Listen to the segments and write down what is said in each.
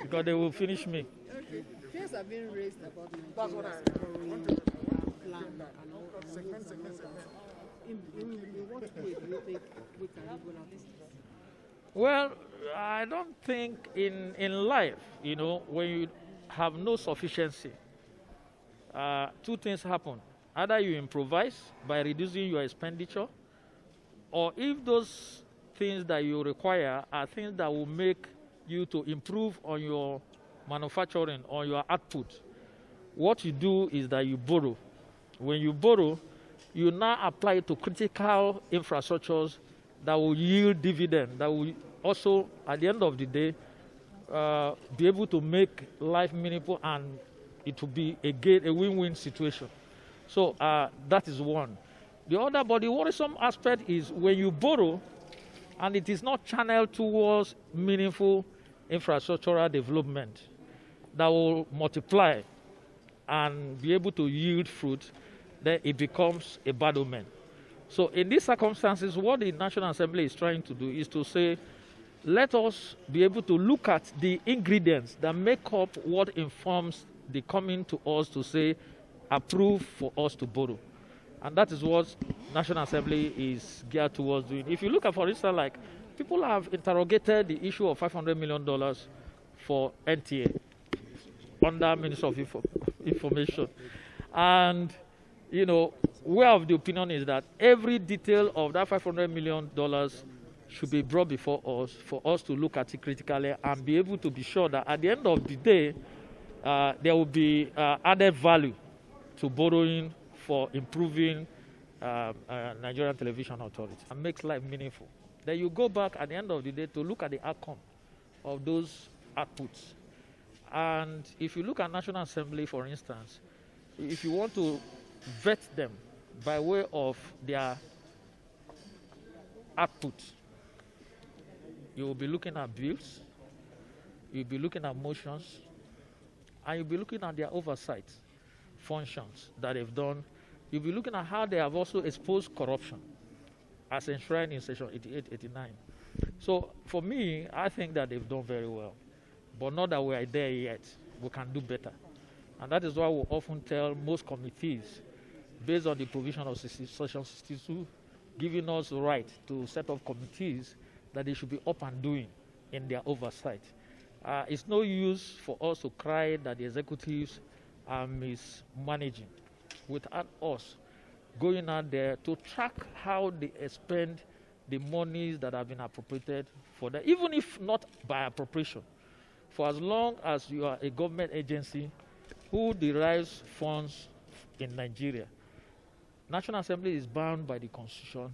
because they will finish me. Okay. Fears have been raised about Nigeria's borrowing plan and all that. In what way do you think we can live without this? Well, I don't think in life, when you have no sufficiency, two things happen. Either you improvise by reducing your expenditure, or if those things that you require are things that will make you to improve on your manufacturing or your output, what you do is that you borrow. When you borrow, you now apply it to critical infrastructures that will yield dividend, that will also, at the end of the day, be able to make life meaningful, and it will be a win-win situation. So that is one. The other, but the worrisome aspect is when you borrow and it is not channeled towards meaningful infrastructural development that will multiply and be able to yield fruit, then it becomes a bad omen. So in these circumstances, what the National Assembly is trying to do is to say, let us be able to look at the ingredients that make up what informs the coming to us to say, approve for us to borrow. And that is what National Assembly is geared towards doing. If you look at, for instance, like, people have interrogated the issue of $500 million for NTA under Minister of Information. And, we're of the opinion is that every detail of that $500 million should be brought before us for us to look at it critically and be able to be sure that at the end of the day, there will be added value to borrowing for improving Nigerian Television Authority and makes life meaningful. Then you go back at the end of the day to look at the outcome of those outputs. And if you look at National Assembly, for instance, if you want to vet them by way of their output, you will be looking at bills, you'll be looking at motions, and you'll be looking at their oversight functions that they've done. You'll be looking at how they have also exposed corruption as enshrined in Section 88, 89. So for me, I think that they've done very well, but not that we are there yet. We can do better. And that is why we often tell most committees, based on the provision of Section 62, giving us the right to set up committees, that they should be up and doing in their oversight. It's no use for us to cry that the executives are mismanaging without us going out there to track how they expend the monies that have been appropriated for them, even if not by appropriation. For as long as you are a government agency who derives funds in Nigeria, National Assembly is bound by the Constitution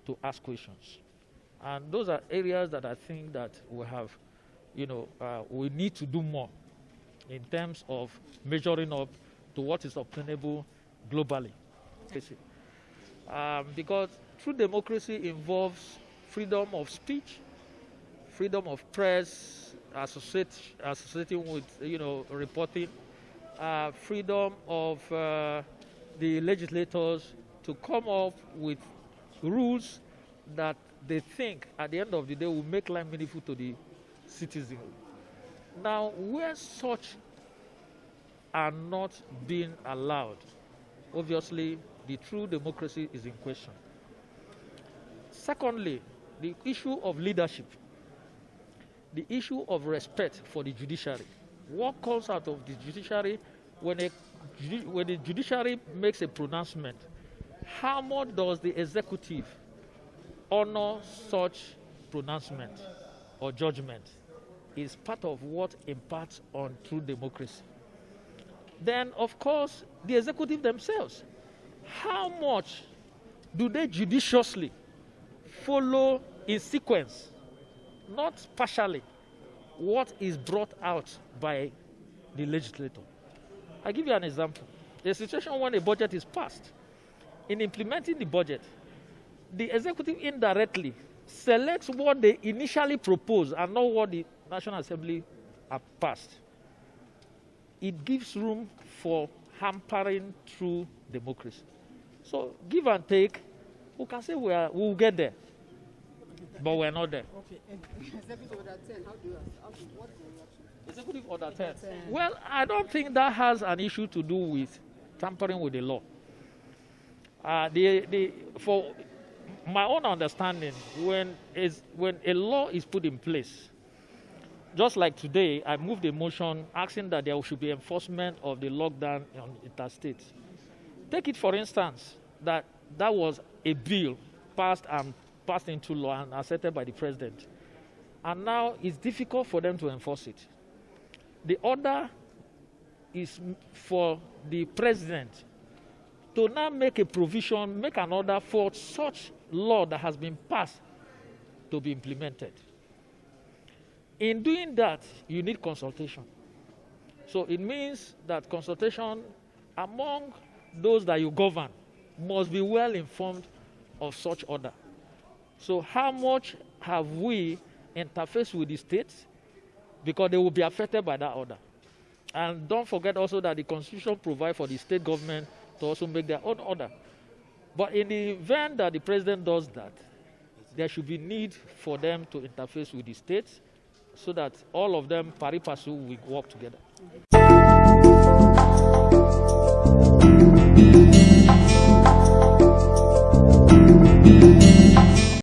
to ask questions. And those are areas that I think that we have, we need to do more in terms of measuring up to what is obtainable globally. Because true democracy involves freedom of speech, freedom of press, associating with, reporting, freedom of the legislators to come up with rules that they think at the end of the day will make life meaningful to the citizen. Now, where such are not being allowed, obviously the true democracy is in question. Secondly, the issue of leadership, the issue of respect for the judiciary. What comes out of the judiciary when the judiciary makes a pronouncement? How much does the executive honor such pronouncement or judgment? Is part of what imparts on true democracy. Then, of course, the executive themselves. How much do they judiciously follow in sequence, not partially, what is brought out by the legislator? I'll give you an example. A situation when a budget is passed. In implementing the budget, the executive indirectly selects what they initially proposed and not what the National Assembly have passed. It gives room for hampering true democracy. So give and take, we can say we'll get there, but we're not there. Okay, and executive order 10, what's the reaction? Executive Order 10. Well, I don't think that has an issue to do with tampering with the law. For my own understanding, when a law is put in place, just like today, I moved a motion asking that there should be enforcement of the lockdown on interstate. Take it for instance that was a bill passed into law and accepted by the president. And now it's difficult for them to enforce it. The order is for the president to now make a provision, make an order for such law that has been passed to be implemented. In doing that, you need consultation. So it means that consultation among those that you govern must be well informed of such order. So how much have we interfaced with the states? Because they will be affected by that order. And don't forget also that the Constitution provides for the state government to also make their own order. But in the event that the president does that, there should be need for them to interface with the states so that all of them pari passu will work together.